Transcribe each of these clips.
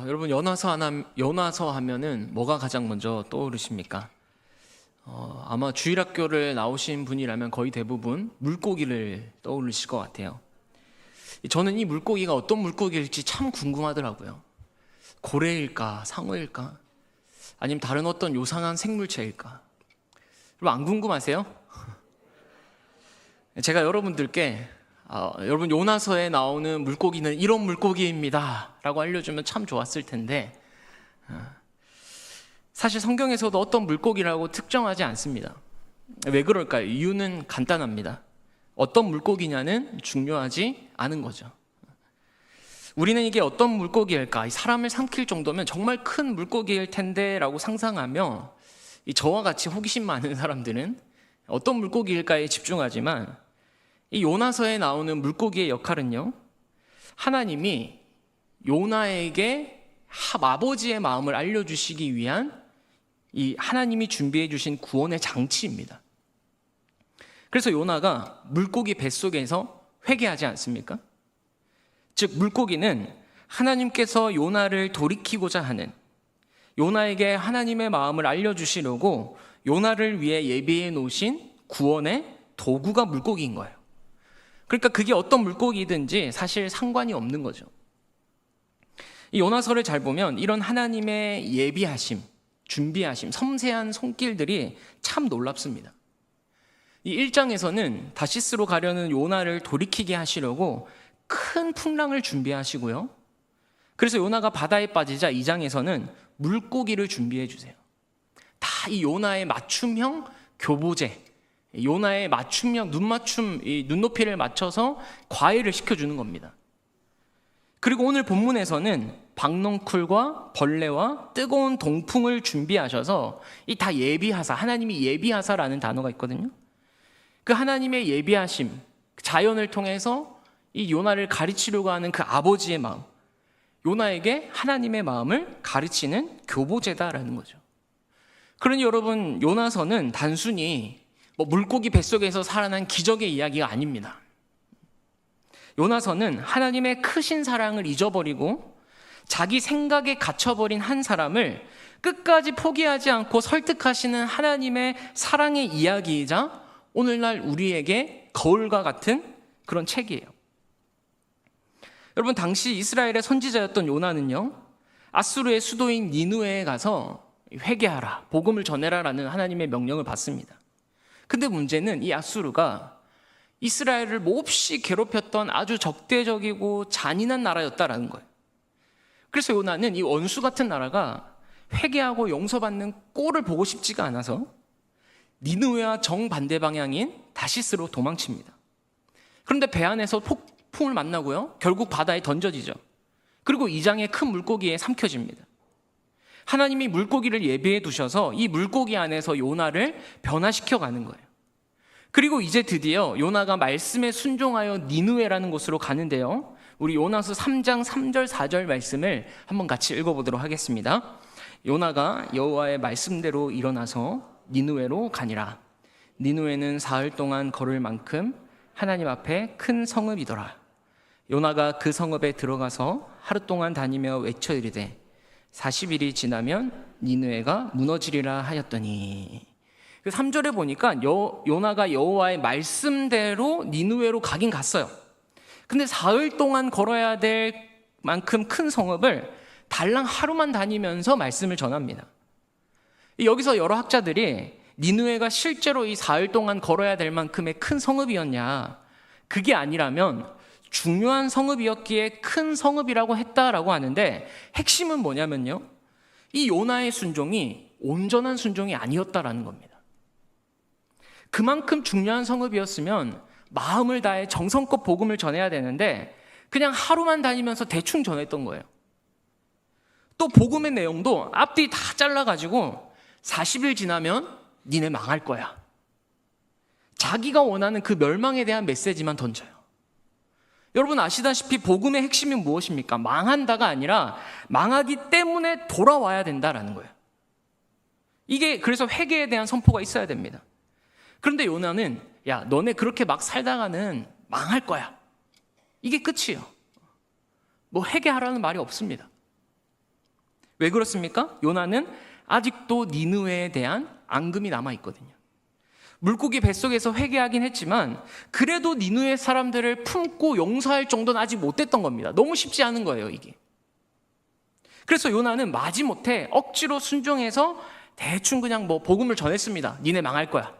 여러분 연화서 하면은 뭐가 가장 먼저 떠오르십니까? 아마 주일학교를 나오신 분이라면 거의 대부분 물고기를 떠올리실 것 같아요. 저는 이 물고기가 어떤 물고기일지 참 궁금하더라고요. 고래일까, 상어일까, 아니면 다른 어떤 요상한 생물체일까? 여러분 안 궁금하세요? 제가 여러분들께 여러분 요나서에 나오는 물고기는 이런 물고기입니다 라고 알려주면 참 좋았을 텐데, 사실 성경에서도 어떤 물고기라고 특정하지 않습니다. 왜 그럴까요? 이유는 간단합니다. 어떤 물고기냐는 중요하지 않은 거죠. 우리는 이게 어떤 물고기일까, 사람을 삼킬 정도면 정말 큰 물고기일 텐데 라고 상상하며 저와 같이 호기심 많은 사람들은 어떤 물고기일까에 집중하지만, 이 요나서에 나오는 물고기의 역할은요, 하나님이 요나에게 아버지의 마음을 알려주시기 위한 이 하나님이 준비해 주신 구원의 장치입니다. 그래서 요나가 물고기 뱃속에서 회개하지 않습니까? 즉 물고기는 하나님께서 요나를 돌이키고자 하는, 요나에게 하나님의 마음을 알려주시려고 요나를 위해 예비해 놓으신 구원의 도구가 물고기인 거예요. 그러니까 그게 어떤 물고기든지 사실 상관이 없는 거죠. 이 요나서를 잘 보면 이런 하나님의 예비하심, 준비하심, 섬세한 손길들이 참 놀랍습니다. 이 1장에서는 다시스로 가려는 요나를 돌이키게 하시려고 큰 풍랑을 준비하시고요. 그래서 요나가 바다에 빠지자 2장에서는 물고기를 준비해 주세요. 다 이 요나의 맞춤형 교보제, 요나의 맞춤형 눈맞춤, 이 눈높이를 맞춰서 과외를 시켜주는 겁니다. 그리고 오늘 본문에서는 박넝쿨과 벌레와 뜨거운 동풍을 준비하셔서 이 다 예비하사, 하나님이 예비하사라는 단어가 있거든요. 그 하나님의 예비하심, 자연을 통해서 이 요나를 가르치려고 하는 그 아버지의 마음, 요나에게 하나님의 마음을 가르치는 교보제다라는 거죠. 그러니 여러분, 요나서는 단순히 물고기 뱃속에서 살아난 기적의 이야기가 아닙니다. 요나서는 하나님의 크신 사랑을 잊어버리고 자기 생각에 갇혀버린 한 사람을 끝까지 포기하지 않고 설득하시는 하나님의 사랑의 이야기이자 오늘날 우리에게 거울과 같은 그런 책이에요. 여러분, 당시 이스라엘의 선지자였던 요나는요, 아수르의 수도인 니느웨에 가서 회개하라, 복음을 전해라라는 하나님의 명령을 받습니다. 근데 문제는 이 아수르가 이스라엘을 몹시 괴롭혔던 아주 적대적이고 잔인한 나라였다라는 거예요. 그래서 요나는 이 원수 같은 나라가 회개하고 용서받는 꼴을 보고 싶지가 않아서 니느웨와 정반대 방향인 다시스로 도망칩니다. 그런데 배 안에서 폭풍을 만나고요, 결국 바다에 던져지죠. 그리고 2장의 큰 물고기에 삼켜집니다. 하나님이 물고기를 예비해 두셔서 이 물고기 안에서 요나를 변화시켜 가는 거예요. 그리고 이제 드디어 요나가 말씀에 순종하여 니느웨라는 곳으로 가는데요, 우리 요나서 3장 3절 4절 말씀을 한번 같이 읽어보도록 하겠습니다. 요나가 여호와의 말씀대로 일어나서 니느웨로 가니라. 니느웨는 사흘 동안 걸을 만큼 하나님 앞에 큰 성읍이더라. 요나가 그 성읍에 들어가서 하루 동안 다니며 외쳐 이르되 40일이 지나면 니느웨가 무너지리라 하였더니, 3절에 보니까 요나가 여호와의 말씀대로 니느웨로 가긴 갔어요. 근데 사흘 동안 걸어야 될 만큼 큰 성읍을 달랑 하루만 다니면서 말씀을 전합니다. 여기서 여러 학자들이 니느웨가 실제로 이 사흘 동안 걸어야 될 만큼의 큰 성읍이었냐, 그게 아니라면 중요한 성읍이었기에 큰 성읍이라고 했다라고 하는데, 핵심은 뭐냐면요, 이 요나의 순종이 온전한 순종이 아니었다라는 겁니다. 그만큼 중요한 성읍이었으면 마음을 다해 정성껏 복음을 전해야 되는데 그냥 하루만 다니면서 대충 전했던 거예요. 또 복음의 내용도 앞뒤 다 잘라가지고 40일 지나면 니네 망할 거야, 자기가 원하는 그 멸망에 대한 메시지만 던져요. 여러분 아시다시피 복음의 핵심이 무엇입니까? 망한다가 아니라 망하기 때문에 돌아와야 된다라는 거예요. 이게 그래서 회개에 대한 선포가 있어야 됩니다. 그런데 요나는 야, 너네 그렇게 막 살다가는 망할 거야, 이게 끝이에요. 뭐 회개하라는 말이 없습니다. 왜 그렇습니까? 요나는 아직도 니느웨에 대한 앙금이 남아있거든요. 물고기 뱃속에서 회개하긴 했지만 그래도 니느웨 사람들을 품고 용서할 정도는 아직 못됐던 겁니다. 너무 쉽지 않은 거예요, 이게. 그래서 요나는 마지못해 억지로 순종해서 대충 그냥 복음을 전했습니다. 니네 망할 거야.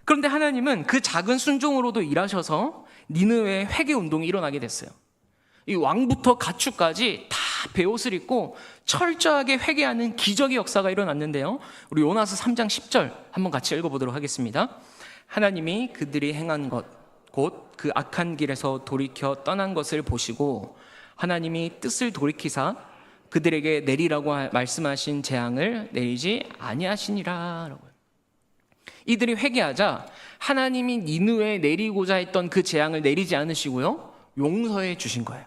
그런데 하나님은 그 작은 순종으로도 일하셔서 니느웨의 회개 운동이 일어나게 됐어요. 이 왕부터 가축까지 다 베옷을 입고 철저하게 회개하는 기적의 역사가 일어났는데요. 우리 요나서 3장 10절 한번 같이 읽어보도록 하겠습니다. 하나님이 그들이 행한 것, 곧 그 악한 길에서 돌이켜 떠난 것을 보시고 하나님이 뜻을 돌이키사 그들에게 내리라고 말씀하신 재앙을 내리지 아니하시니라. 이들이 회개하자 하나님이 니느웨에 내리고자 했던 그 재앙을 내리지 않으시고요, 용서해 주신 거예요.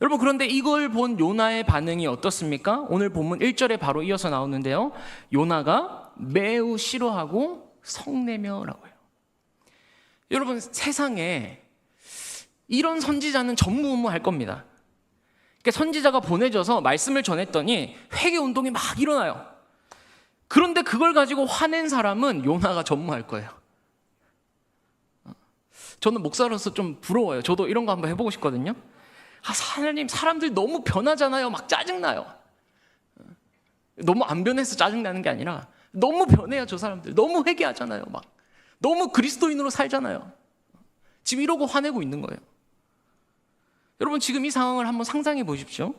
여러분, 그런데 이걸 본 요나의 반응이 어떻습니까? 오늘 본문 1절에 바로 이어서 나오는데요. 요나가 매우 싫어하고 성내며라고 해요. 여러분, 세상에 이런 선지자는 전무후무할 겁니다. 그러니까 선지자가 보내져서 말씀을 전했더니 회개 운동이 막 일어나요. 그런데 그걸 가지고 화낸 사람은 요나가 전무할 거예요. 저는 목사로서 좀 부러워요. 저도 이런 거 한번 해보고 싶거든요. 하나님, 사람들 너무 변하잖아요. 막 짜증나요. 너무 안 변해서 짜증나는 게 아니라 너무 변해요, 저 사람들. 너무 회개하잖아요. 막 너무 그리스도인으로 살잖아요. 지금 이러고 화내고 있는 거예요. 여러분, 지금 이 상황을 한번 상상해 보십시오.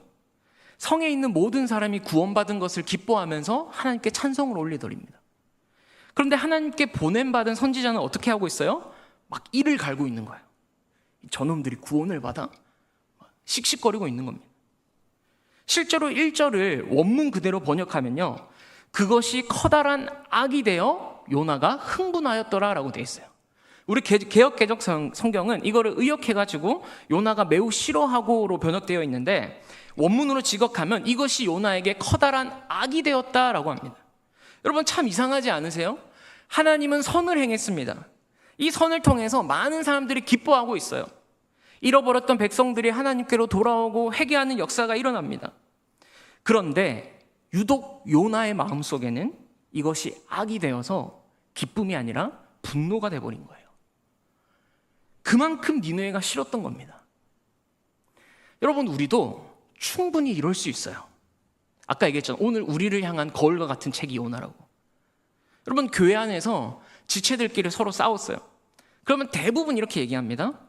성에 있는 모든 사람이 구원받은 것을 기뻐하면서 하나님께 찬송을 올려드립니다. 그런데 하나님께 보냄받은 선지자는 어떻게 하고 있어요? 막 이를 갈고 있는 거예요. 저놈들이 구원을 받아? 씩씩거리고 있는 겁니다. 실제로 1절을 원문 그대로 번역하면요, 그것이 커다란 악이 되어 요나가 흥분하였더라라고 되어 있어요. 우리 개역개정 성경은 이거를 의역해가지고 요나가 매우 싫어하고로 번역되어 있는데 원문으로 직역하면 이것이 요나에게 커다란 악이 되었다라고 합니다. 여러분, 참 이상하지 않으세요? 하나님은 선을 행했습니다. 이 선을 통해서 많은 사람들이 기뻐하고 있어요. 잃어버렸던 백성들이 하나님께로 돌아오고 회개하는 역사가 일어납니다. 그런데 유독 요나의 마음속에는 이것이 악이 되어서 기쁨이 아니라 분노가 돼버린 거예요. 그만큼 니느웨가 싫었던 겁니다. 여러분, 우리도 충분히 이럴 수 있어요. 아까 얘기했잖아요. 오늘 우리를 향한 거울과 같은 책이 요나라고. 여러분, 교회 안에서 지체들끼리 서로 싸웠어요. 그러면 대부분 이렇게 얘기합니다.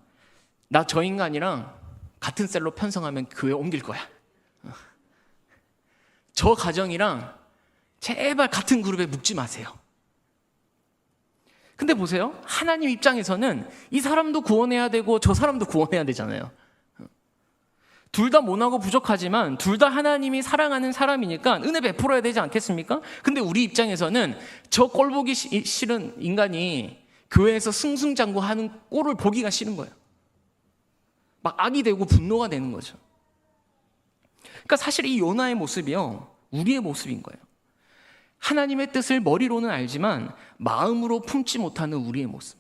나 저 인간이랑 같은 셀로 편성하면 교회 옮길 거야. 저 가정이랑 제발 같은 그룹에 묵지 마세요. 근데 보세요. 하나님 입장에서는 이 사람도 구원해야 되고 저 사람도 구원해야 되잖아요. 둘 다 못하고 부족하지만 둘 다 하나님이 사랑하는 사람이니까 은혜 베풀어야 되지 않겠습니까? 근데 우리 입장에서는 저 꼴 보기 싫은 인간이 교회에서 승승장구하는 꼴을 보기가 싫은 거예요. 막 악이 되고 분노가 되는 거죠. 그러니까 사실 이 요나의 모습이요, 우리의 모습인 거예요. 하나님의 뜻을 머리로는 알지만 마음으로 품지 못하는 우리의 모습.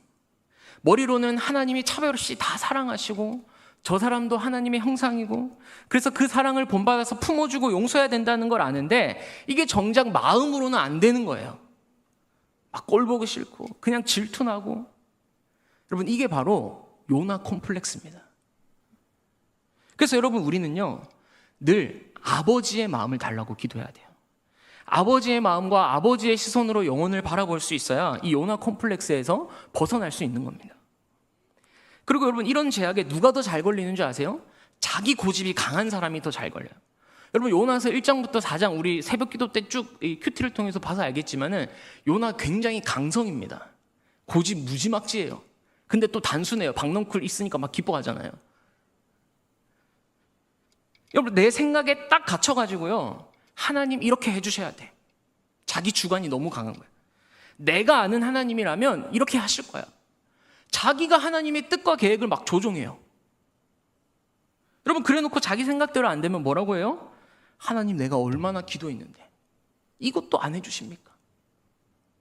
머리로는 하나님이 차별 없이 다 사랑하시고 저 사람도 하나님의 형상이고 그래서 그 사랑을 본받아서 품어주고 용서해야 된다는 걸 아는데 이게 정작 마음으로는 안 되는 거예요. 막 꼴 보기 싫고 그냥 질투나고. 여러분, 이게 바로 요나 콤플렉스입니다. 그래서 여러분, 우리는요 늘 아버지의 마음을 달라고 기도해야 돼요. 아버지의 마음과 아버지의 시선으로 영혼을 바라볼 수 있어야 이 요나 콤플렉스에서 벗어날 수 있는 겁니다. 그리고 여러분, 이런 제약에 누가 더 잘 걸리는 줄 아세요? 자기 고집이 강한 사람이 더 잘 걸려요. 여러분, 요나서 1장부터 4장 우리 새벽 기도 때 쭉 큐티를 통해서 봐서 알겠지만은 요나 굉장히 강성입니다. 고집 무지막지해요. 근데 또 단순해요. 박넝쿨 있으니까 막 기뻐하잖아요. 여러분, 내 생각에 딱 갇혀가지고요, 하나님 이렇게 해주셔야 돼. 자기 주관이 너무 강한 거예요. 내가 아는 하나님이라면 이렇게 하실 거야. 자기가 하나님의 뜻과 계획을 막 조종해요. 여러분, 그래놓고 자기 생각대로 안 되면 뭐라고 해요? 하나님, 내가 얼마나 기도했는데 이것도 안 해주십니까?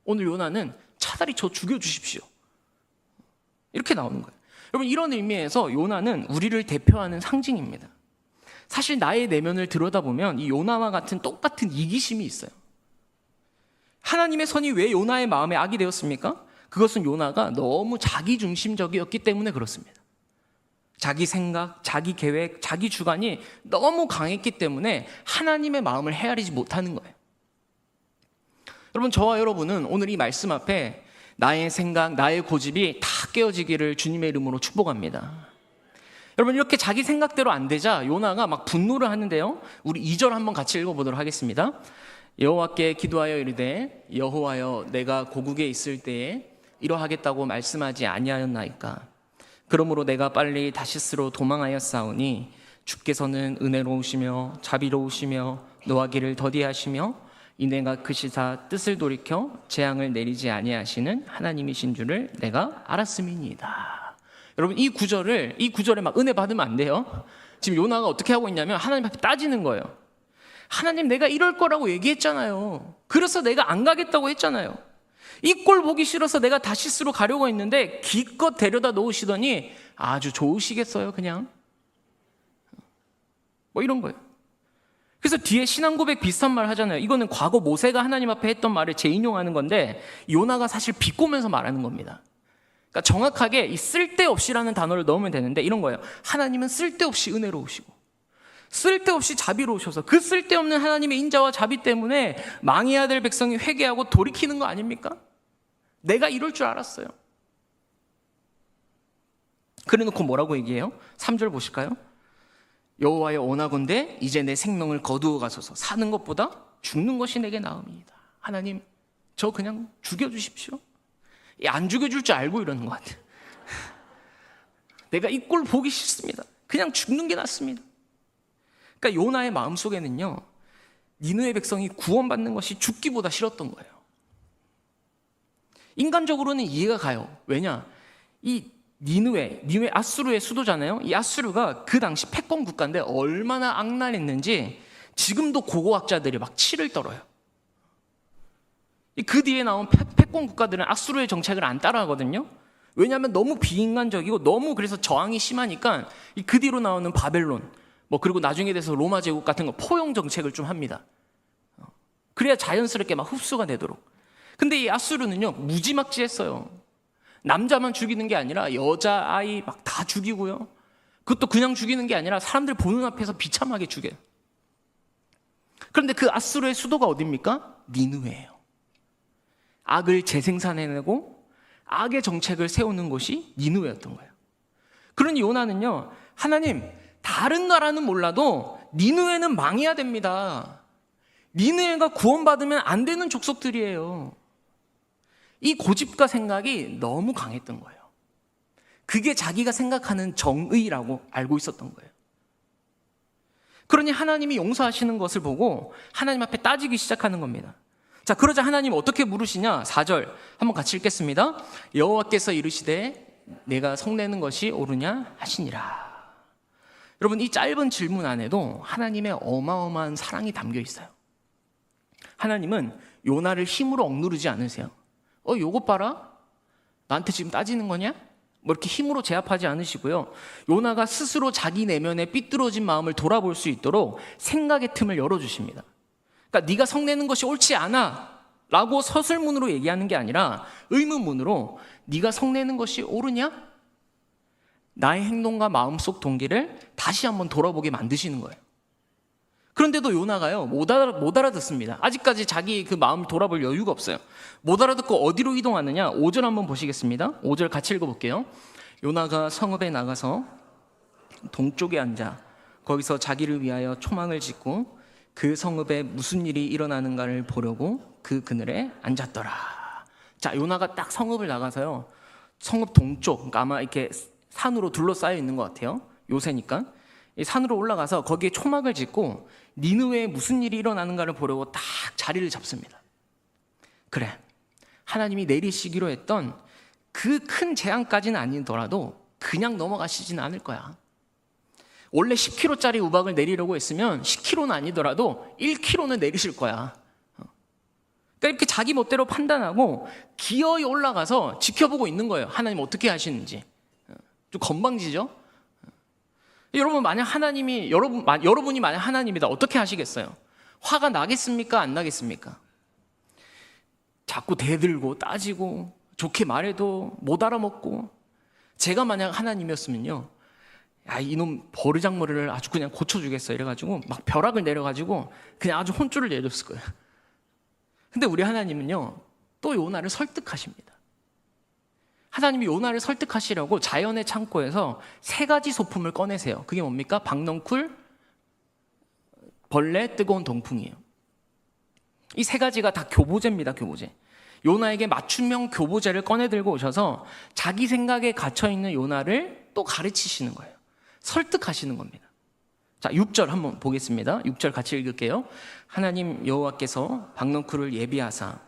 오늘 요나는 차라리 저 죽여주십시오. 이렇게 나오는 거예요. 여러분, 이런 의미에서 요나는 우리를 대표하는 상징입니다. 사실 나의 내면을 들여다보면 이 요나와 같은 똑같은 이기심이 있어요. 하나님의 선이 왜 요나의 마음에 악이 되었습니까? 그것은 요나가 너무 자기중심적이었기 때문에 그렇습니다. 자기 생각, 자기 계획, 자기 주관이 너무 강했기 때문에 하나님의 마음을 헤아리지 못하는 거예요. 여러분, 저와 여러분은 오늘 이 말씀 앞에 나의 생각, 나의 고집이 다 깨어지기를 주님의 이름으로 축복합니다. 여러분, 이렇게 자기 생각대로 안 되자 요나가 막 분노를 하는데요. 우리 2절 한번 같이 읽어보도록 하겠습니다. 여호와께 기도하여 이르되 여호와여 내가 고국에 있을 때에 이러하겠다고 말씀하지 아니하였나이까. 그러므로 내가 빨리 다시스로 도망하였사오니 주께서는 은혜로우시며 자비로우시며 노하기를 더디하시며 이내가 크시사 뜻을 돌이켜 재앙을 내리지 아니하시는 하나님이신 줄을 내가 알았음이니이다. 여러분, 이 구절에 막 은혜 받으면 안 돼요. 지금 요나가 어떻게 하고 있냐면 하나님 앞에 따지는 거예요. 하나님, 내가 이럴 거라고 얘기했잖아요. 그래서 내가 안 가겠다고 했잖아요. 이 꼴 보기 싫어서 내가 다시스로 가려고 했는데 기껏 데려다 놓으시더니 아주 좋으시겠어요, 그냥. 뭐 이런 거예요. 그래서 뒤에 신앙 고백 비슷한 말 하잖아요. 이거는 과거 모세가 하나님 앞에 했던 말을 재인용하는 건데 요나가 사실 비꼬면서 말하는 겁니다. 그러니까 정확하게 이 쓸데없이라는 단어를 넣으면 되는데 이런 거예요. 하나님은 쓸데없이 은혜로우시고 쓸데없이 자비로우셔서 그 쓸데없는 하나님의 인자와 자비 때문에 망해야 될 백성이 회개하고 돌이키는 거 아닙니까? 내가 이럴 줄 알았어요. 그래놓고 뭐라고 얘기해요? 3절 보실까요? 여호와여 원하건대 이제 내 생명을 거두어 가소서. 사는 것보다 죽는 것이 내게 나음이다. 하나님, 저 그냥 죽여주십시오. 안 죽여줄 줄 알고 이러는 것 같아요. 내가 이 꼴 보기 싫습니다. 그냥 죽는 게 낫습니다. 그러니까 요나의 마음속에는요, 니느웨 백성이 구원받는 것이 죽기보다 싫었던 거예요. 인간적으로는 이해가 가요. 왜냐? 이 니느웨 아수르의 수도잖아요. 이 아수르가 그 당시 패권 국가인데 얼마나 악랄했는지 지금도 고고학자들이 막 치를 떨어요. 그 뒤에 나온 패권 국가들은 아수르의 정책을 안 따라하거든요. 왜냐하면 너무 비인간적이고 너무 그래서 저항이 심하니까 그 뒤로 나오는 바벨론, 뭐 그리고 나중에 돼서 로마 제국 같은 거 포용 정책을 좀 합니다. 그래야 자연스럽게 막 흡수가 되도록. 근데 이 아수르는요, 무지막지했어요. 남자만 죽이는 게 아니라 여자, 아이 막 다 죽이고요. 그것도 그냥 죽이는 게 아니라 사람들 보는 앞에서 비참하게 죽여요. 그런데 그 아수르의 수도가 어디입니까? 니느웨예요. 악을 재생산해내고 악의 정책을 세우는 곳이 니느웨였던 거예요. 그러니 요나는요, 하나님, 다른 나라는 몰라도 니느웨는 망해야 됩니다. 니느웨가 구원받으면 안 되는 족속들이에요. 이 고집과 생각이 너무 강했던 거예요. 그게 자기가 생각하는 정의라고 알고 있었던 거예요. 그러니 하나님이 용서하시는 것을 보고 하나님 앞에 따지기 시작하는 겁니다. 자, 그러자 하나님 어떻게 물으시냐? 4절 한번 같이 읽겠습니다. 여호와께서 이르시되 내가 성내는 것이 옳으냐 하시니라. 여러분, 이 짧은 질문 안에도 하나님의 어마어마한 사랑이 담겨 있어요. 하나님은 요나를 힘으로 억누르지 않으세요. 요것 봐라? 나한테 지금 따지는 거냐? 뭐 이렇게 힘으로 제압하지 않으시고요. 요나가 스스로 자기 내면의 삐뚤어진 마음을 돌아볼 수 있도록 생각의 틈을 열어주십니다. 그러니까 네가 성내는 것이 옳지 않아 라고 서술문으로 얘기하는 게 아니라 의문문으로 네가 성내는 것이 옳으냐? 나의 행동과 마음속 동기를 다시 한번 돌아보게 만드시는 거예요. 그런데도 요나가요, 못 알아듣습니다. 아직까지 자기 그 마음을 돌아볼 여유가 없어요. 못 알아듣고 어디로 이동하느냐? 5절 한번 보시겠습니다. 5절 같이 읽어볼게요. 요나가 성읍에 나가서 동쪽에 앉아 거기서 자기를 위하여 초망을 짓고 그 성읍에 무슨 일이 일어나는가를 보려고 그 그늘에 앉았더라. 자, 요나가 딱 성읍을 나가서요, 성읍 동쪽, 그러니까 아마 이렇게 산으로 둘러싸여 있는 것 같아요. 요새니까. 이 산으로 올라가서 거기에 초막을 짓고 니느웨에 무슨 일이 일어나는가를 보려고 딱 자리를 잡습니다. 그래, 하나님이 내리시기로 했던 그 큰 재앙까지는 아니더라도 그냥 넘어가시지는 않을 거야. 원래 10kg짜리 우박을 내리려고 했으면 10kg는 아니더라도 1kg는 내리실 거야. 그러니까 이렇게 자기 멋대로 판단하고 기어이 올라가서 지켜보고 있는 거예요. 하나님 어떻게 하시는지. 좀 건방지죠? 여러분 만약 여러분이 만약 하나님이다 어떻게 하시겠어요? 화가 나겠습니까? 안 나겠습니까? 자꾸 대들고 따지고 좋게 말해도 못 알아먹고. 제가 만약 하나님이었으면요, 야, 이놈 버르장머리를 아주 그냥 고쳐주겠어 이래가지고 막 벼락을 내려가지고 그냥 아주 혼쭐을 내줬을 거예요. 근데 우리 하나님은요 또 요나를 설득하십니다. 하나님이 요나를 설득하시려고 자연의 창고에서 3가지 소품을 꺼내세요. 그게 뭡니까? 박넝쿨, 벌레, 뜨거운 동풍이에요. 이 3가지가 다 교보제입니다. 교보제. 요나에게 맞춤형 교보제를 꺼내 들고 오셔서 자기 생각에 갇혀있는 요나를 또 가르치시는 거예요. 설득하시는 겁니다. 자, 6절 한번 보겠습니다. 6절 같이 읽을게요. 하나님 여호와께서 박넝쿨을 예비하사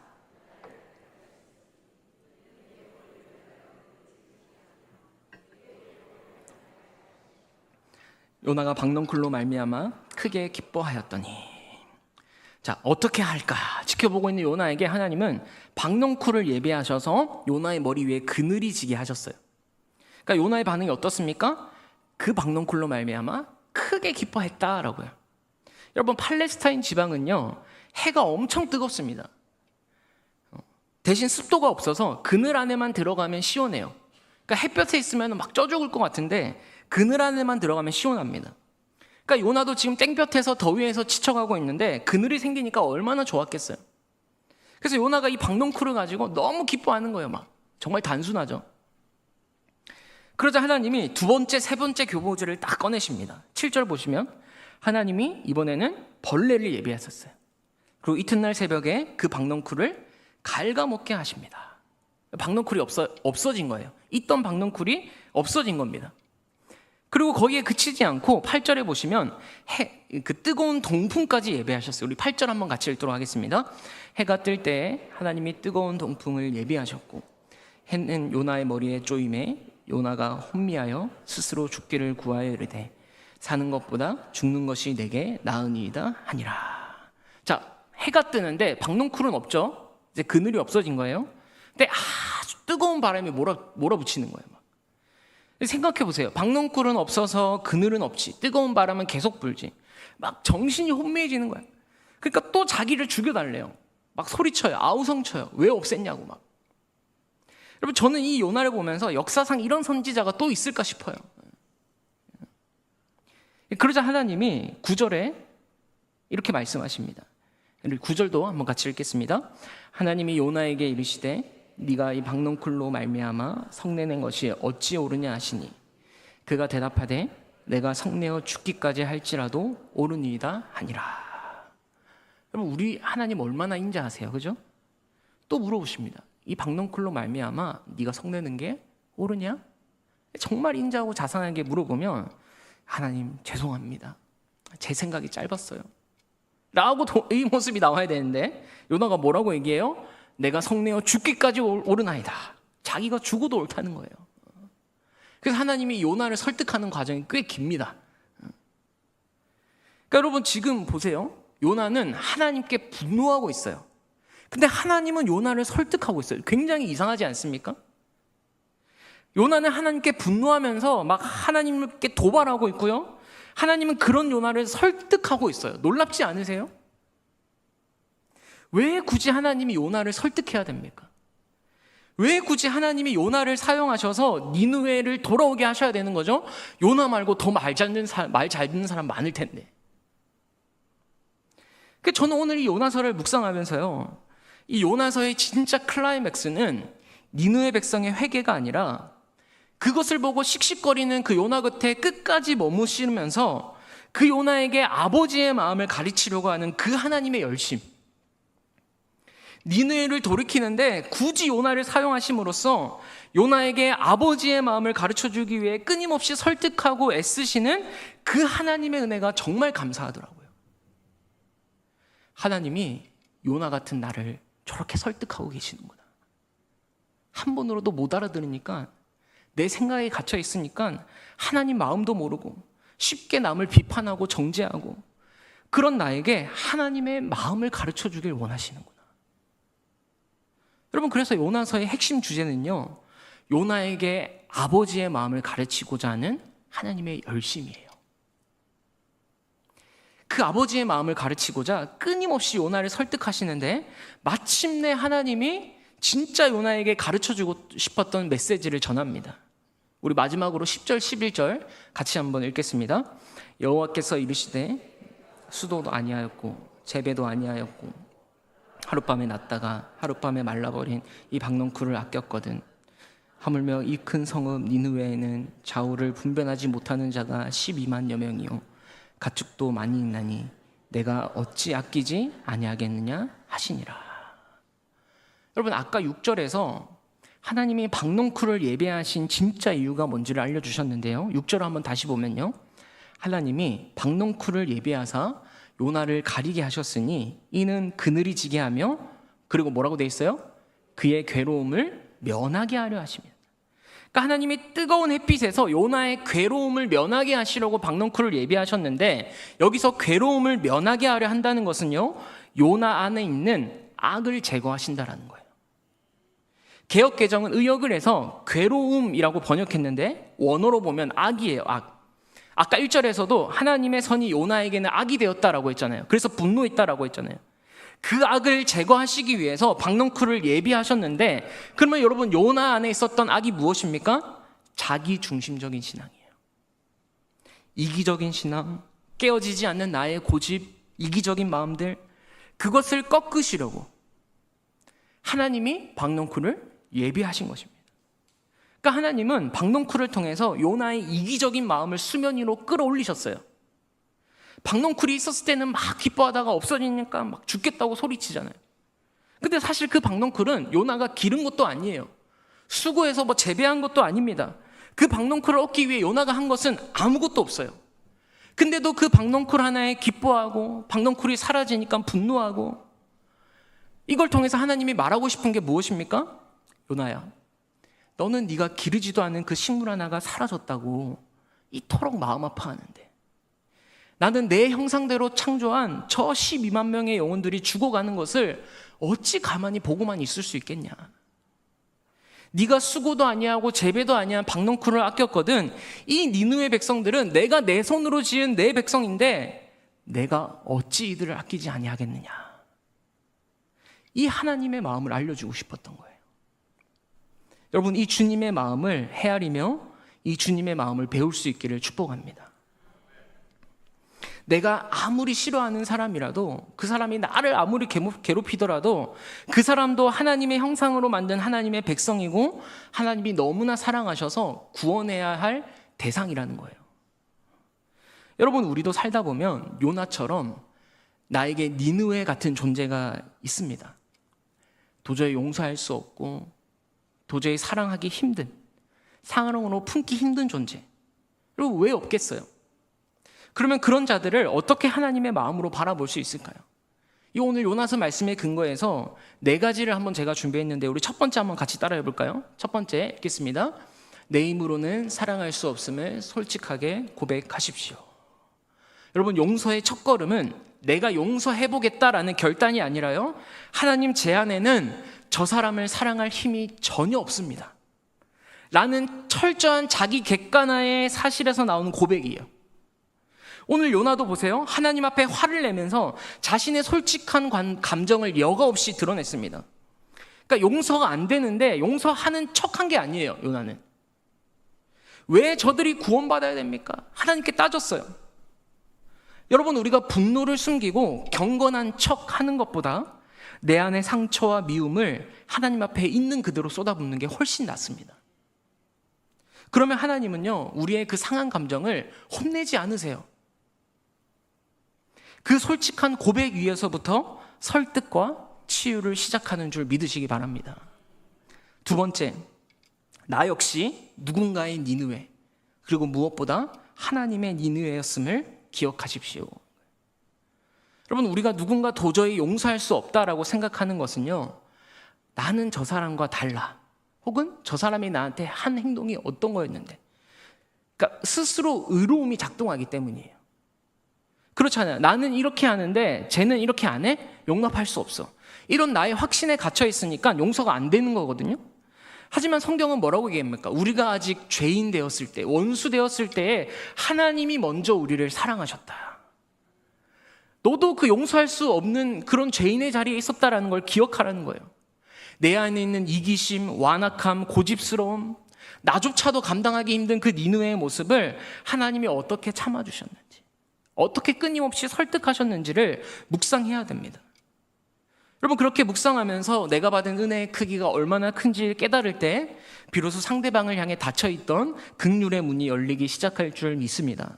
요나가 박넝쿨로 말미암아 크게 기뻐하였더니. 자, 어떻게 할까 지켜보고 있는 요나에게 하나님은 박넝쿨을 예비하셔서 요나의 머리 위에 그늘이 지게 하셨어요. 그러니까 요나의 반응이 어떻습니까? 그 박넝쿨로 말미암아 크게 기뻐했다라고요. 여러분, 팔레스타인 지방은요 해가 엄청 뜨겁습니다. 대신 습도가 없어서 그늘 안에만 들어가면 시원해요. 그러니까 햇볕에 있으면 막 쪄 죽을 것 같은데 그늘 안에만 들어가면 시원합니다. 그러니까 요나도 지금 땡볕에서 더위에서 지쳐가고 있는데 그늘이 생기니까 얼마나 좋았겠어요. 그래서 요나가 이 박넝쿨을 가지고 너무 기뻐하는 거예요. 막 정말 단순하죠. 그러자 하나님이 2번째, 3번째 교보제를 딱 꺼내십니다. 7절 보시면 하나님이 이번에는 벌레를 예비하셨어요. 그리고 이튿날 새벽에 그 박넝쿨을 갉아먹게 하십니다. 박넝쿨이 없어진 거예요. 있던 박넝쿨이 없어진 겁니다. 그리고 거기에 그치지 않고 8절에 보시면 그 뜨거운 동풍까지 예배하셨어요. 우리 8절 한번 같이 읽도록 하겠습니다. 해가 뜰 때 하나님이 뜨거운 동풍을 예비하셨고 해는 요나의 머리에 쪼임에 요나가 혼미하여 스스로 죽기를 구하여 이르되 사는 것보다 죽는 것이 내게 나으니이다 하니라. 자, 해가 뜨는데 박넝쿨은 없죠. 이제 그늘이 없어진 거예요. 근데 아주 뜨거운 바람이 몰아붙이는 거예요. 생각해 보세요. 박넝쿨은 없어서 그늘은 없지, 뜨거운 바람은 계속 불지, 막 정신이 혼미해지는 거야. 그러니까 또 자기를 죽여달래요. 막 소리쳐요. 아우성쳐요. 왜 없앴냐고 막. 여러분, 저는 이 요나를 보면서 역사상 이런 선지자가 또 있을까 싶어요. 그러자 하나님이 9절에 이렇게 말씀하십니다. 9절도 한번 같이 읽겠습니다. 하나님이 요나에게 이르시되 네가 이 박넝쿨로 말미암아 성내는 것이 어찌 옳으냐 하시니 그가 대답하되 내가 성내어 죽기까지 할지라도 옳으니이다 하니라. 여러분, 우리 하나님 얼마나 인자하세요, 그죠? 또 물어보십니다. 이 박넝쿨로 말미암아 네가 성내는 게 옳으냐? 정말 인자하고 자상하게 물어보면 하나님 죄송합니다, 제 생각이 짧았어요 라고 이 모습이 나와야 되는데 요나가 뭐라고 얘기해요? 내가 성내어 죽기까지 옳으나이다. 자기가 죽어도 옳다는 거예요. 그래서 하나님이 요나를 설득하는 과정이 꽤 깁니다. 그러니까 여러분, 지금 보세요. 요나는 하나님께 분노하고 있어요. 근데 하나님은 요나를 설득하고 있어요. 굉장히 이상하지 않습니까? 요나는 하나님께 분노하면서 막 하나님께 도발하고 있고요, 하나님은 그런 요나를 설득하고 있어요. 놀랍지 않으세요? 왜 굳이 하나님이 요나를 설득해야 됩니까? 왜 굳이 하나님이 요나를 사용하셔서 니느웨를 돌아오게 하셔야 되는 거죠? 요나 말고 더 말 잘 듣는 사람 많을 텐데. 저는 오늘 이 요나서를 묵상하면서요, 이 요나서의 진짜 클라이맥스는 니느웨 백성의 회개가 아니라 그것을 보고 씩씩거리는 그 요나 곁에 끝까지 머무시면서 그 요나에게 아버지의 마음을 가르치려고 하는 그 하나님의 열심, 니느웨를 돌이키는데 굳이 요나를 사용하심으로써 요나에게 아버지의 마음을 가르쳐주기 위해 끊임없이 설득하고 애쓰시는 그 하나님의 은혜가 정말 감사하더라고요. 하나님이 요나 같은 나를 저렇게 설득하고 계시는구나. 한 번으로도 못 알아들으니까, 내 생각에 갇혀 있으니까 하나님 마음도 모르고 쉽게 남을 비판하고 정죄하고 그런 나에게 하나님의 마음을 가르쳐주길 원하시는구나. 여러분, 그래서 요나서의 핵심 주제는요, 요나에게 아버지의 마음을 가르치고자 하는 하나님의 열심이에요. 그 아버지의 마음을 가르치고자 끊임없이 요나를 설득하시는데 마침내 하나님이 진짜 요나에게 가르쳐주고 싶었던 메시지를 전합니다. 우리 마지막으로 10절 11절 같이 한번 읽겠습니다. 여호와께서 이르시되 수도도 아니하였고 재배도 아니하였고 하룻밤에 났다가 하룻밤에 말라버린 이 박넝쿨을 아꼈거든. 하물며 이 큰 성읍 니느웨에는 좌우를 분별하지 못하는 자가 12만여 명이요 가축도 많이 있나니 내가 어찌 아끼지 아니하겠느냐 하시니라. 여러분, 아까 6절에서 하나님이 박넝쿨을 예배하신 진짜 이유가 뭔지를 알려주셨는데요, 6절을 한번 다시 보면요, 하나님이 박넝쿨을 예배하사 요나를 가리게 하셨으니 이는 그늘이 지게 하며, 그리고 뭐라고 돼 있어요? 그의 괴로움을 면하게 하려 하십니다. 그러니까 하나님이 뜨거운 햇빛에서 요나의 괴로움을 면하게 하시려고 박넝쿨을 예배하셨는데, 여기서 괴로움을 면하게 하려 한다는 것은요, 요나 안에 있는 악을 제거하신다라는 거예요. 개역개정은 의역을 해서 괴로움이라고 번역했는데 원어로 보면 악이에요. 악. 아까 1절에서도 하나님의 선이 요나에게는 악이 되었다라고 했잖아요. 그래서 분노했다라고 했잖아요. 그 악을 제거하시기 위해서 박넝쿨을 예비하셨는데, 그러면 여러분, 요나 안에 있었던 악이 무엇입니까? 자기 중심적인 신앙이에요. 이기적인 신앙, 깨어지지 않는 나의 고집, 이기적인 마음들, 그것을 꺾으시려고 하나님이 박넝쿨을 예비하신 것입니다. 그러니까 하나님은 박넝쿨을 통해서 요나의 이기적인 마음을 수면 위로 끌어올리셨어요. 박넝쿨이 있었을 때는 막 기뻐하다가 없어지니까 막 죽겠다고 소리치잖아요. 근데 사실 그 박넝쿨은 요나가 기른 것도 아니에요. 수고해서 뭐 재배한 것도 아닙니다. 그 박넝쿨을 얻기 위해 요나가 한 것은 아무것도 없어요. 근데도 그 박넝쿨 하나에 기뻐하고 박넝쿨이 사라지니까 분노하고, 이걸 통해서 하나님이 말하고 싶은 게 무엇입니까? 요나야, 너는 네가 기르지도 않은 그 식물 하나가 사라졌다고 이토록 마음 아파하는데, 나는 내 형상대로 창조한 저 12만 명의 영혼들이 죽어가는 것을 어찌 가만히 보고만 있을 수 있겠냐. 네가 수고도 아니하고 재배도 아니한 박넝쿨을 아꼈거든. 이 니느웨 백성들은 내가 내 손으로 지은 내 백성인데 내가 어찌 이들을 아끼지 아니하겠느냐. 이 하나님의 마음을 알려주고 싶었던 거예요. 여러분, 이 주님의 마음을 헤아리며 이 주님의 마음을 배울 수 있기를 축복합니다. 내가 아무리 싫어하는 사람이라도, 그 사람이 나를 아무리 괴롭히더라도 그 사람도 하나님의 형상으로 만든 하나님의 백성이고 하나님이 너무나 사랑하셔서 구원해야 할 대상이라는 거예요. 여러분, 우리도 살다 보면 요나처럼 나에게 니느웨 같은 존재가 있습니다. 도저히 용서할 수 없고 도저히 사랑하기 힘든, 사랑으로 품기 힘든 존재. 그리고 왜 없겠어요? 그러면 그런 자들을 어떻게 하나님의 마음으로 바라볼 수 있을까요? 이 오늘 요나서 말씀의 근거에서 4가지를 한번 제가 준비했는데, 우리 첫 번째 한번 같이 따라해 볼까요? 첫 번째 읽겠습니다. 내 힘으로는 사랑할 수 없음을 솔직하게 고백하십시오. 여러분, 용서의 첫걸음은 내가 용서해보겠다라는 결단이 아니라요, 하나님, 제 안에는 저 사람을 사랑할 힘이 전혀 없습니다 라는 철저한 자기 객관화의 사실에서 나오는 고백이에요. 오늘 요나도 보세요. 하나님 앞에 화를 내면서 자신의 솔직한 감정을 여과 없이 드러냈습니다. 그러니까 용서가 안 되는데 용서하는 척한 게 아니에요. 요나는 왜 저들이 구원받아야 됩니까? 하나님께 따졌어요. 여러분, 우리가 분노를 숨기고 경건한 척 하는 것보다 내 안의 상처와 미움을 하나님 앞에 있는 그대로 쏟아붓는 게 훨씬 낫습니다. 그러면 하나님은요, 우리의 그 상한 감정을 혼내지 않으세요. 그 솔직한 고백 위에서부터 설득과 치유를 시작하는 줄 믿으시기 바랍니다. 두 번째, 나 역시 누군가의 니느웨, 그리고 무엇보다 하나님의 니느웨였음을 기억하십시오. 여러분, 우리가 누군가 도저히 용서할 수 없다라고 생각하는 것은요, 나는 저 사람과 달라, 혹은 저 사람이 나한테 한 행동이 어떤 거였는데, 그러니까 스스로 의로움이 작동하기 때문이에요. 그렇잖아요. 나는 이렇게 하는데 쟤는 이렇게 안 해? 용납할 수 없어. 이런 나의 확신에 갇혀 있으니까 용서가 안 되는 거거든요. 하지만 성경은 뭐라고 얘기합니까? 우리가 아직 죄인 되었을 때, 원수 되었을 때에 하나님이 먼저 우리를 사랑하셨다. 너도 그 용서할 수 없는 그런 죄인의 자리에 있었다라는 걸 기억하라는 거예요. 내 안에 있는 이기심, 완악함, 고집스러움, 나조차도 감당하기 힘든 그 니느웨의 모습을 하나님이 어떻게 참아주셨는지, 어떻게 끊임없이 설득하셨는지를 묵상해야 됩니다. 여러분, 그렇게 묵상하면서 내가 받은 은혜의 크기가 얼마나 큰지 깨달을 때 비로소 상대방을 향해 닫혀있던 긍휼의 문이 열리기 시작할 줄 믿습니다.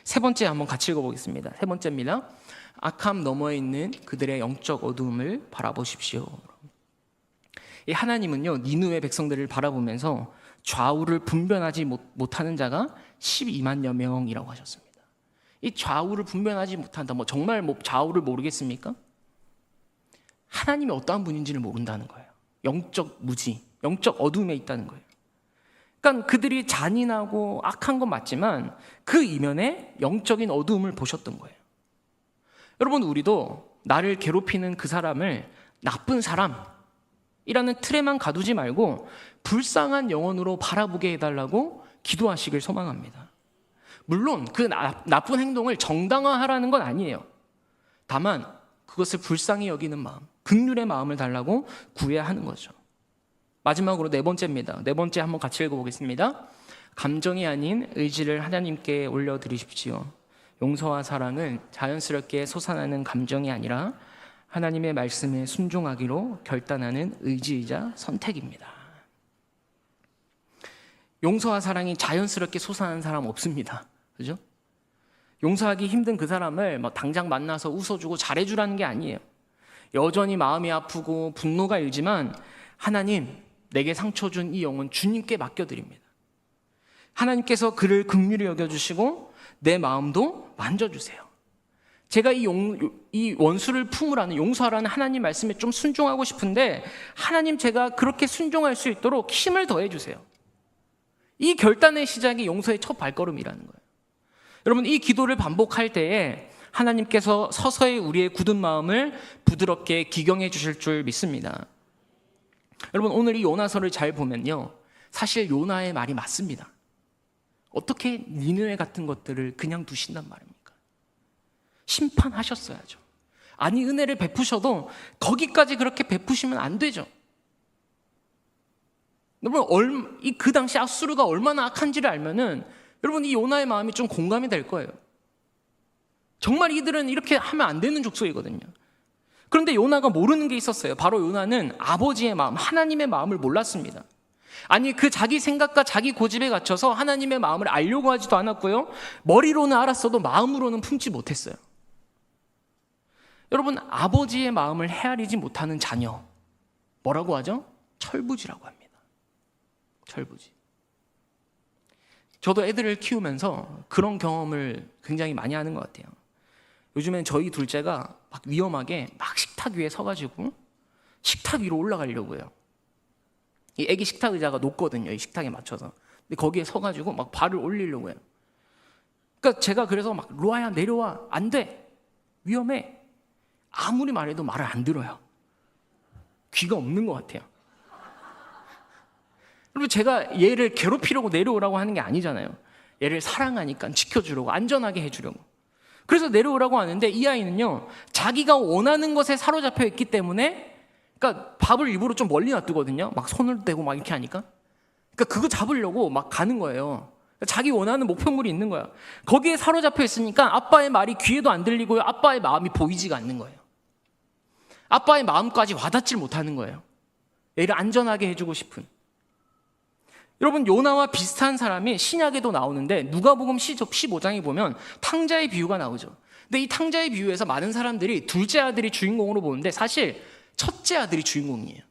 세 번째 한번 같이 읽어보겠습니다. 세 번째입니다. 악함 너머에 있는 그들의 영적 어두움을 바라보십시오. 이 하나님은요, 니느웨 백성들을 바라보면서 좌우를 분별하지 못하는 자가 12만여 명이라고 하셨습니다. 이 좌우를 분별하지 못한다, 정말 좌우를 모르겠습니까? 하나님이 어떠한 분인지를 모른다는 거예요. 영적 무지, 영적 어둠에 있다는 거예요. 그러니까 그들이 잔인하고 악한 건 맞지만 그 이면에 영적인 어두움을 보셨던 거예요. 여러분, 우리도 나를 괴롭히는 그 사람을 나쁜 사람이라는 틀에만 가두지 말고 불쌍한 영혼으로 바라보게 해달라고 기도하시길 소망합니다. 물론 그 나쁜 행동을 정당화하라는 건 아니에요. 다만 그것을 불쌍히 여기는 마음, 긍휼의 마음을 달라고 구해야 하는 거죠. 마지막으로 네 번째입니다. 네 번째 한번 같이 읽어보겠습니다. 감정이 아닌 의지를 하나님께 올려드리십시오. 용서와 사랑은 자연스럽게 솟아나는 감정이 아니라 하나님의 말씀에 순종하기로 결단하는 의지이자 선택입니다. 용서와 사랑이 자연스럽게 솟아나는 사람 없습니다. 그죠? 용서하기 힘든 그 사람을 당장 만나서 웃어주고 잘해주라는 게 아니에요. 여전히 마음이 아프고 분노가 일지만 하나님, 내게 상처 준 이 영혼 주님께 맡겨드립니다. 하나님께서 그를 긍휼히 여겨주시고 내 마음도 만져주세요. 제가 이 원수를 품으라는, 용서하라는 하나님 말씀에 좀 순종하고 싶은데 하나님, 제가 그렇게 순종할 수 있도록 힘을 더해주세요. 이 결단의 시작이 용서의 첫 발걸음이라는 거예요. 여러분, 이 기도를 반복할 때에 하나님께서 서서히 우리의 굳은 마음을 부드럽게 기경해 주실 줄 믿습니다. 여러분, 오늘 이 요나서를 잘 보면요, 사실 요나의 말이 맞습니다. 어떻게 니느웨 같은 것들을 그냥 두신단 말입니까? 심판하셨어야죠. 아니, 은혜를 베푸셔도 거기까지 그렇게 베푸시면 안 되죠. 여러분, 그 당시 아수르가 얼마나 악한지를 알면은 여러분, 이 요나의 마음이 좀 공감이 될 거예요. 정말 이들은 이렇게 하면 안 되는 족속이거든요. 그런데 요나가 모르는 게 있었어요. 바로 요나는 아버지의 마음, 하나님의 마음을 몰랐습니다. 아니, 그 자기 생각과 자기 고집에 갇혀서 하나님의 마음을 알려고 하지도 않았고요, 머리로는 알았어도 마음으로는 품지 못했어요. 여러분, 아버지의 마음을 헤아리지 못하는 자녀, 뭐라고 하죠? 철부지라고 합니다. 철부지. 저도 애들을 키우면서 그런 경험을 굉장히 많이 하는 것 같아요. 요즘엔 저희 둘째가 막 위험하게 막 식탁 위에 서가지고 식탁 위로 올라가려고 해요. 이 애기 식탁 의자가 높거든요, 이 식탁에 맞춰서. 근데 거기에 서가지고 막 발을 올리려고 해요. 그러니까 제가 그래서 막 루아야 내려와, 안 돼, 위험해. 아무리 말해도 말을 안 들어요. 귀가 없는 것 같아요. 그리고 제가 얘를 괴롭히려고 내려오라고 하는 게 아니잖아요. 얘를 사랑하니까 지켜주려고, 안전하게 해주려고. 그래서 내려오라고 하는데 이 아이는요, 자기가 원하는 것에 사로잡혀 있기 때문에, 그러니까 밥을 일부러 좀 멀리 놔두거든요. 막 손을 대고 막 이렇게 하니까. 그러니까 그거 잡으려고 막 가는 거예요. 자기 원하는 목표물이 있는 거야. 거기에 사로잡혀 있으니까 아빠의 말이 귀에도 안 들리고요, 아빠의 마음이 보이지가 않는 거예요. 아빠의 마음까지 와닿질 못하는 거예요. 얘를 안전하게 해주고 싶은. 여러분, 요나와 비슷한 사람이 신약에도 나오는데 누가복음 15장에 보면 탕자의 비유가 나오죠. 근데 이 탕자의 비유에서 많은 사람들이 둘째 아들이 주인공으로 보는데 사실 첫째 아들이 주인공이에요.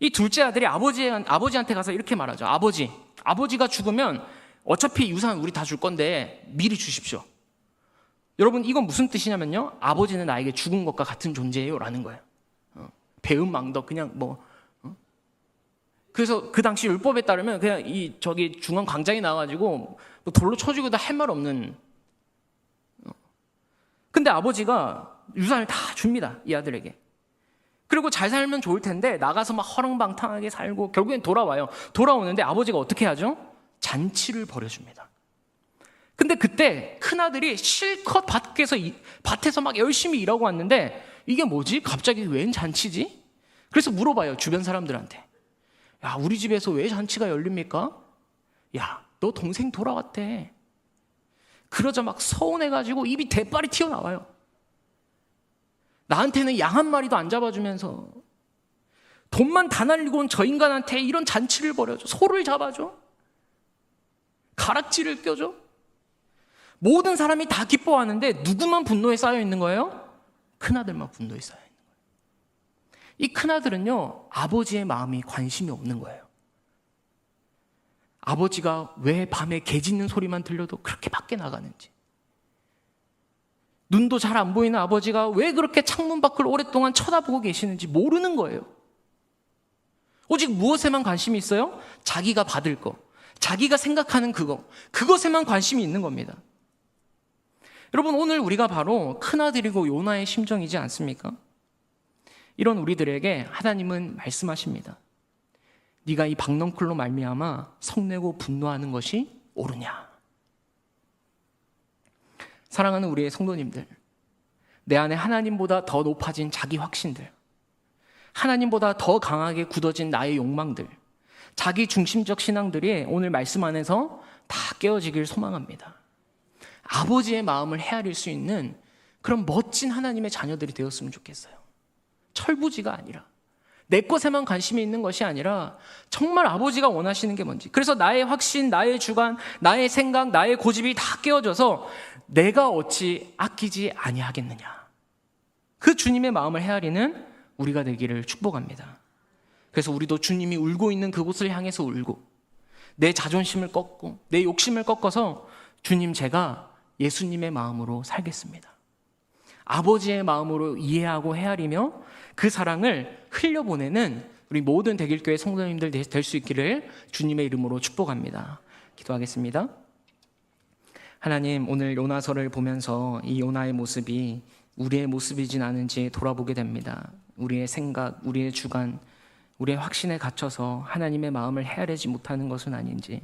이 둘째 아들이 아버지한테 가서 이렇게 말하죠. 아버지가 죽으면 어차피 유산 우리 다 줄 건데 미리 주십시오. 여러분, 이건 무슨 뜻이냐면요, 아버지는 나에게 죽은 것과 같은 존재예요 라는 거예요. 배은망덕, 그냥 그래서 그 당시 율법에 따르면 그냥 저기 중앙 광장에 나와가지고 뭐 돌로 쳐주고도 할 말 없는. 근데 아버지가 유산을 다 줍니다, 이 아들에게. 그리고 잘 살면 좋을 텐데 나가서 막 허랑방탕하게 살고 결국엔 돌아와요. 돌아오는데 아버지가 어떻게 하죠? 잔치를 벌여줍니다. 근데 그때 큰아들이 실컷 밭에서 막 열심히 일하고 왔는데 이게 뭐지? 갑자기 웬 잔치지? 그래서 물어봐요, 주변 사람들한테. 야, 우리 집에서 왜 잔치가 열립니까? 야, 너 동생 돌아왔대. 그러자 막 서운해가지고 입이 대빨이 튀어나와요. 나한테는 양 한 마리도 안 잡아주면서 돈만 다 날리고 온 저 인간한테 이런 잔치를 벌여줘. 소를 잡아줘. 가락지를 껴줘. 모든 사람이 다 기뻐하는데 누구만 분노에 쌓여 있는 거예요? 큰아들만 분노에 쌓여 있는 거예요. 이 큰아들은요, 아버지의 마음이 관심이 없는 거예요. 아버지가 왜 밤에 개 짖는 소리만 들려도 그렇게 밖에 나가는지, 눈도 잘 안 보이는 아버지가 왜 그렇게 창문 밖을 오랫동안 쳐다보고 계시는지 모르는 거예요. 오직 무엇에만 관심이 있어요? 자기가 받을 거, 자기가 생각하는 그것에만 관심이 있는 겁니다. 여러분, 오늘 우리가 바로 큰아들이고 요나의 심정이지 않습니까? 이런 우리들에게 하나님은 말씀하십니다. 네가 이 박넝쿨로 말미암아 성내고 분노하는 것이 옳으냐? 사랑하는 우리의 성도님들, 내 안에 하나님보다 더 높아진 자기 확신들, 하나님보다 더 강하게 굳어진 나의 욕망들, 자기 중심적 신앙들이 오늘 말씀 안에서 다 깨어지길 소망합니다. 아버지의 마음을 헤아릴 수 있는 그런 멋진 하나님의 자녀들이 되었으면 좋겠어요. 철부지가 아니라, 내 것에만 관심이 있는 것이 아니라 정말 아버지가 원하시는 게 뭔지, 그래서 나의 확신, 나의 주관, 나의 생각, 나의 고집이 다 깨어져서 내가 어찌 아끼지 아니하겠느냐, 그 주님의 마음을 헤아리는 우리가 되기를 축복합니다. 그래서 우리도 주님이 울고 있는 그곳을 향해서 울고, 내 자존심을 꺾고 내 욕심을 꺾어서 주님, 제가 예수님의 마음으로 살겠습니다. 아버지의 마음으로 이해하고 헤아리며 그 사랑을 흘려보내는 우리 모든 대길교회 성도님들 될 수 있기를 주님의 이름으로 축복합니다. 기도하겠습니다. 하나님, 오늘 요나서를 보면서 이 요나의 모습이 우리의 모습이진 않은지 돌아보게 됩니다. 우리의 생각, 우리의 주관, 우리의 확신에 갇혀서 하나님의 마음을 헤아리지 못하는 것은 아닌지,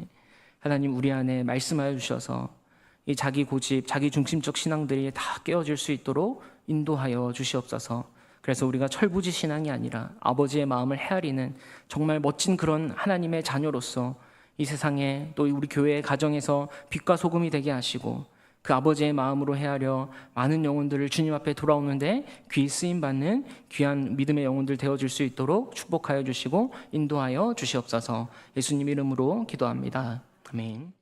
하나님 우리 안에 말씀하여 주셔서 이 자기 고집, 자기 중심적 신앙들이 다 깨어질 수 있도록 인도하여 주시옵소서. 그래서 우리가 철부지 신앙이 아니라 아버지의 마음을 헤아리는 정말 멋진 그런 하나님의 자녀로서 이 세상에, 또 우리 교회의 가정에서 빛과 소금이 되게 하시고, 그 아버지의 마음으로 헤아려 많은 영혼들을 주님 앞에 돌아오는데 귀 쓰임받는 귀한 믿음의 영혼들 되어줄 수 있도록 축복하여 주시고 인도하여 주시옵소서. 예수님 이름으로 기도합니다. 아멘.